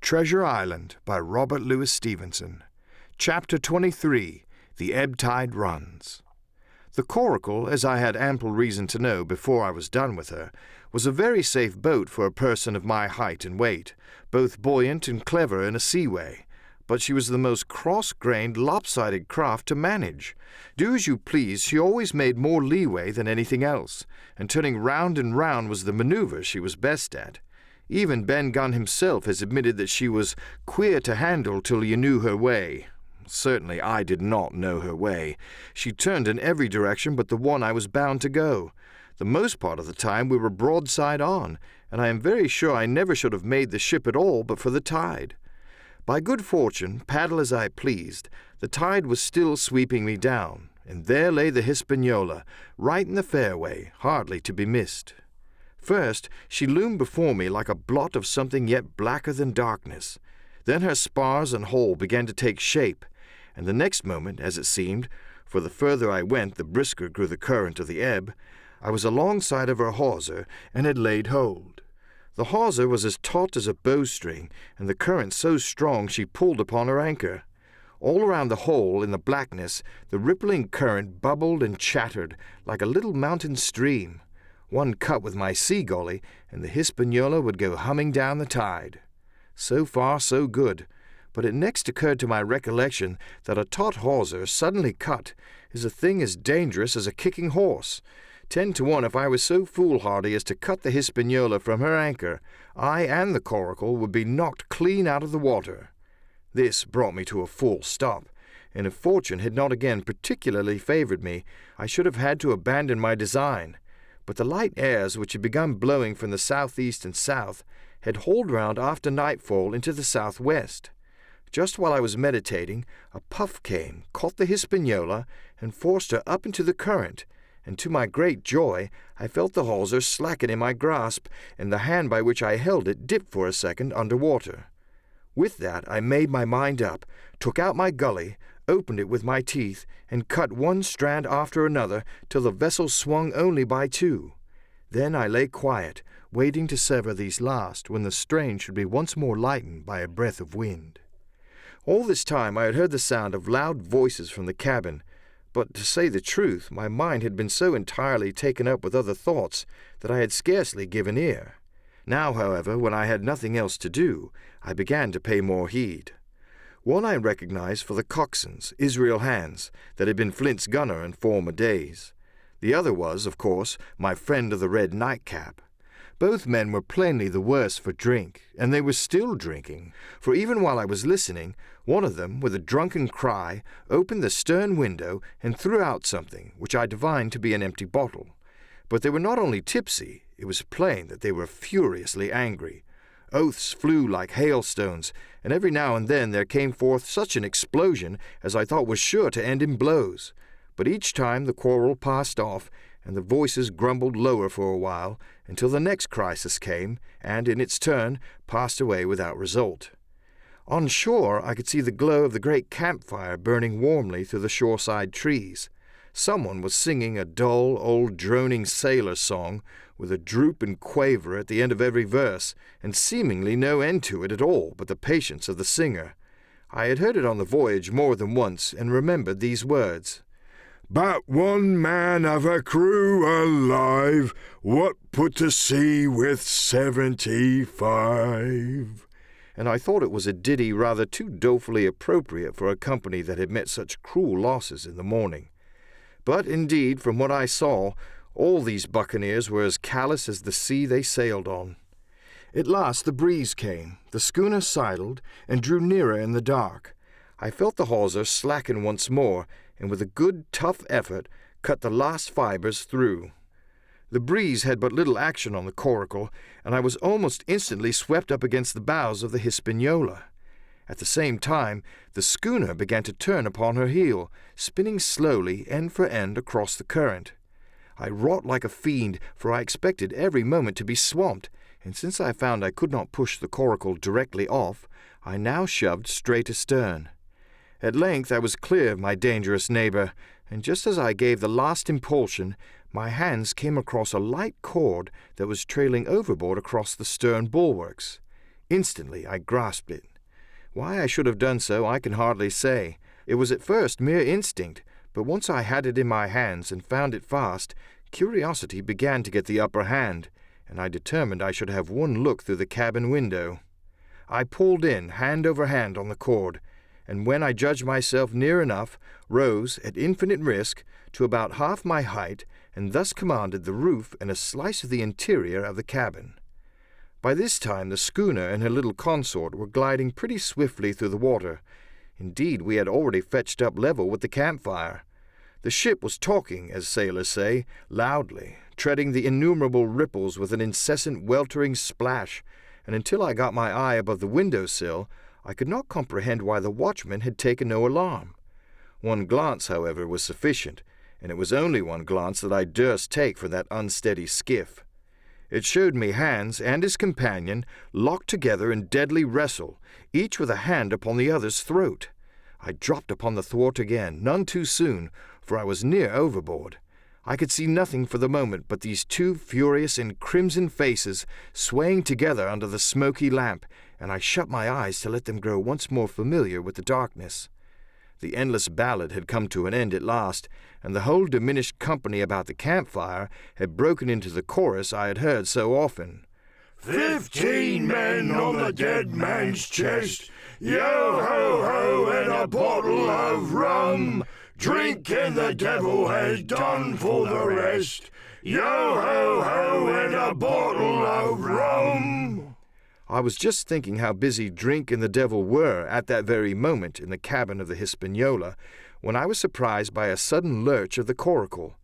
Treasure Island by Robert Louis Stevenson. Chapter 23. The Ebb Tide Runs. The Coracle, as I had ample reason to know before I was done with her, was a very safe boat for a person of my height and weight, both buoyant and clever in a seaway. But she was the most cross-grained, lopsided craft to manage. Do as you please, she always made more leeway than anything else, and turning round and round was the maneuver she was best at. Even Ben Gunn himself has admitted that she was queer to handle till you knew her way. Certainly I did not know her way. She turned in every direction but the one I was bound to go. The most part of the time we were broadside on, and I am very sure I never should have made the ship at all but for the tide. By good fortune, paddle as I pleased, the tide was still sweeping me down, and there lay the Hispaniola, right in the fairway, hardly to be missed. First, she loomed before me like a blot of something yet blacker than darkness. Then her spars and hull began to take shape, and the next moment, as it seemed, for the further I went the brisker grew the current of the ebb, I was alongside of her hawser and had laid hold. The hawser was as taut as a bowstring, and the current so strong she pulled upon her anchor. All around the hole, in the blackness, the rippling current bubbled and chattered like a little mountain stream. One cut with my sea gully, and the Hispaniola would go humming down the tide. So far, so good, but it next occurred to my recollection that a taut hawser, suddenly cut, is a thing as dangerous as a kicking horse. 10 to 1 if I was so foolhardy as to cut the Hispaniola from her anchor, I and the Coracle would be knocked clean out of the water. This brought me to a full stop, and if fortune had not again particularly favored me, I should have had to abandon my design. But the light airs which had begun blowing from the southeast and south had hauled round after nightfall into the southwest. Just while I was meditating, a puff came, caught the Hispaniola, and forced her up into the current, and to my great joy I felt the hawser slacken in my grasp, and the hand by which I held it dip for a second under water. With that I made my mind up, took out my gully, opened it with my teeth, and cut one strand after another till the vessel swung only by 2. Then I lay quiet, waiting to sever these last, when the strain should be once more lightened by a breath of wind. All this time I had heard the sound of loud voices from the cabin, but to say the truth, my mind had been so entirely taken up with other thoughts that I had scarcely given ear. Now, however, when I had nothing else to do, I began to pay more heed. One I recognized for the coxswain's, Israel Hands, that had been Flint's gunner in former days. The other was, of course, my friend of the red nightcap. Both men were plainly the worse for drink, and they were still drinking, for even while I was listening, one of them, with a drunken cry, opened the stern window and threw out something, which I divined to be an empty bottle. But they were not only tipsy, it was plain that they were furiously angry. Oaths flew like hailstones, and every now and then there came forth such an explosion as I thought was sure to end in blows. But each time the quarrel passed off, and the voices grumbled lower for a while, until the next crisis came, and, in its turn, passed away without result. On shore I could see the glow of the great campfire burning warmly through the shoreside trees. Someone was singing a dull, old droning sailor song, with a droop and quaver at the end of every verse, and seemingly no end to it at all but the patience of the singer. I had heard it on the voyage more than once, and remembered these words. "But one man of a crew alive, what put to sea with 75? And I thought it was a ditty rather too dolefully appropriate for a company that had met such cruel losses in the morning. But, indeed, from what I saw, all these buccaneers were as callous as the sea they sailed on. At last the breeze came, the schooner sidled, and drew nearer in the dark. I felt the hawser slacken once more, and with a good, tough effort, cut the last fibres through. The breeze had but little action on the Coracle, and I was almost instantly swept up against the bows of the Hispaniola. At the same time, the schooner began to turn upon her heel, spinning slowly, end for end, across the current. I wrought like a fiend, for I expected every moment to be swamped, and since I found I could not push the Coracle directly off, I now shoved straight astern. At length I was clear of my dangerous neighbour, and just as I gave the last impulsion, my hands came across a light cord that was trailing overboard across the stern bulwarks. Instantly I grasped it. Why I should have done so I can hardly say. It was at first mere instinct, but once I had it in my hands and found it fast, curiosity began to get the upper hand, and I determined I should have one look through the cabin window. I pulled in, hand over hand, on the cord, and when I judged myself near enough, rose, at infinite risk, to about half my height, and thus commanded the roof and a slice of the interior of the cabin. By this time the schooner and her little consort were gliding pretty swiftly through the water. Indeed, we had already fetched up level with the campfire. The ship was talking, as sailors say, loudly, treading the innumerable ripples with an incessant weltering splash, and until I got my eye above the window-sill, I could not comprehend why the watchman had taken no alarm. One glance, however, was sufficient, and it was only one glance that I durst take from that unsteady skiff. It showed me Hans and his companion locked together in deadly wrestle, each with a hand upon the other's throat. I dropped upon the thwart again, none too soon, for I was near overboard. I could see nothing for the moment but these two furious and crimson faces swaying together under the smoky lamp, and I shut my eyes to let them grow once more familiar with the darkness. The endless ballad had come to an end at last, and the whole diminished company about the campfire had broken into the chorus I had heard so often. 15 men on the dead man's chest, yo-ho-ho and a bottle of rum. Drink and the devil has done for the rest, yo-ho-ho and a bottle of rum. I was just thinking how busy drink and the devil were at that very moment in the cabin of the Hispaniola, when I was surprised by a sudden lurch of the coracle.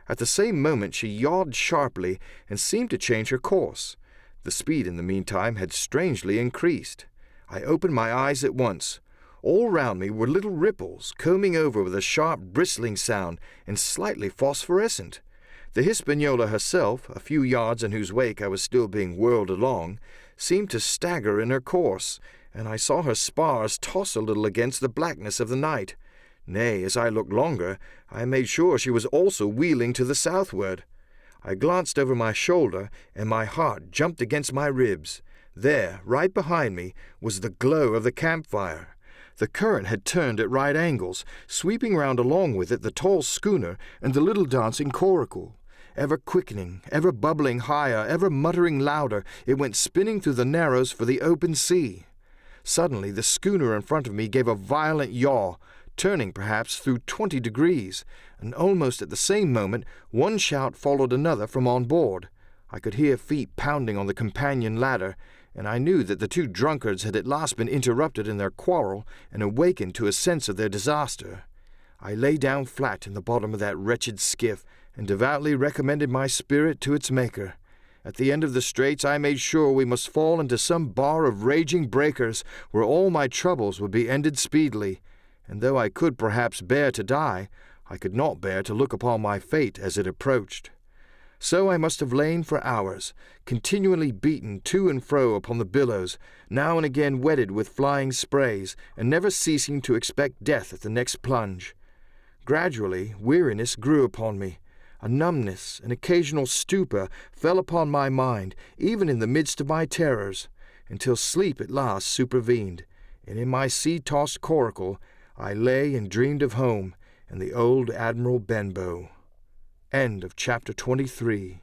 At the same moment she yawed sharply and seemed to change her course. The speed in the meantime had strangely increased. I opened my eyes at once. All round me were little ripples, combing over with a sharp bristling sound and slightly phosphorescent. The Hispaniola herself, a few yards in whose wake I was still being whirled along, seemed to stagger in her course, and I saw her spars toss a little against the blackness of the night. Nay, as I looked longer, I made sure she was also wheeling to the southward. I glanced over my shoulder, and my heart jumped against my ribs. There, right behind me, was the glow of the campfire. The current had turned at right angles, sweeping round along with it the tall schooner and the little dancing coracle. Ever quickening, ever bubbling higher, ever muttering louder, it went spinning through the narrows for the open sea. Suddenly the schooner in front of me gave a violent yaw, turning perhaps through 20 degrees, and almost at the same moment one shout followed another from on board. I could hear feet pounding on the companion ladder, and I knew that the two drunkards had at last been interrupted in their quarrel and awakened to a sense of their disaster. I lay down flat in the bottom of that wretched skiff, and devoutly recommended my spirit to its Maker. At the end of the straits I made sure we must fall into some bar of raging breakers, where all my troubles would be ended speedily, and though I could perhaps bear to die, I could not bear to look upon my fate as it approached. So I must have lain for hours, continually beaten to and fro upon the billows, now and again wetted with flying sprays, and never ceasing to expect death at the next plunge. Gradually weariness grew upon me. A numbness, an occasional stupor fell upon my mind, even in the midst of my terrors, until sleep at last supervened, and in my sea-tossed coracle I lay and dreamed of home and the old Admiral Benbow. End of chapter 23.